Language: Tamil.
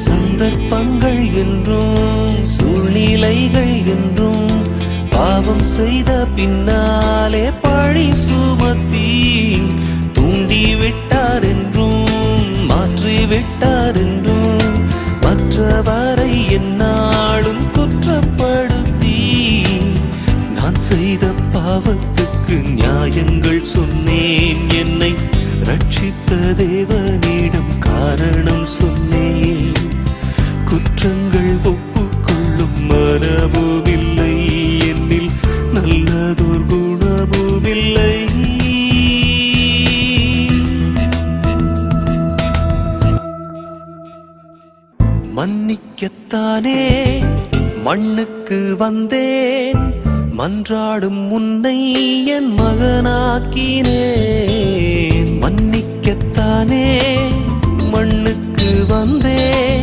சந்தர்ப்பங்கள் என்றும் சூழ்நிலைகள் என்றும் பாவம் செய்த பின்னாலே பழி சுமத்தி தூண்டி விட்டார் என்றும் மாற்றி விட்டார் என்றும் மற்றவரை என்னாலும் குற்றப்படுத்தி நான் செய்த பாவத்துக்கு நியாயங்கள் சொன்னேன். என்னை ரட்சித்த தேவனிடம் காரணம் சொன்னேன். குற்றங்கள் ஒப்புக்கொள்ளும் மனமுமில்லை, என்னில் நல்லதோர் குணமுமில்லை. மன்னிக்கத்தானே மண்ணுக்கு வந்தேன், மன்றாடும் உன்னை என் மகனாக்கினேன். மன்னிக்கத்தானே மண்ணுக்கு வந்தேன்,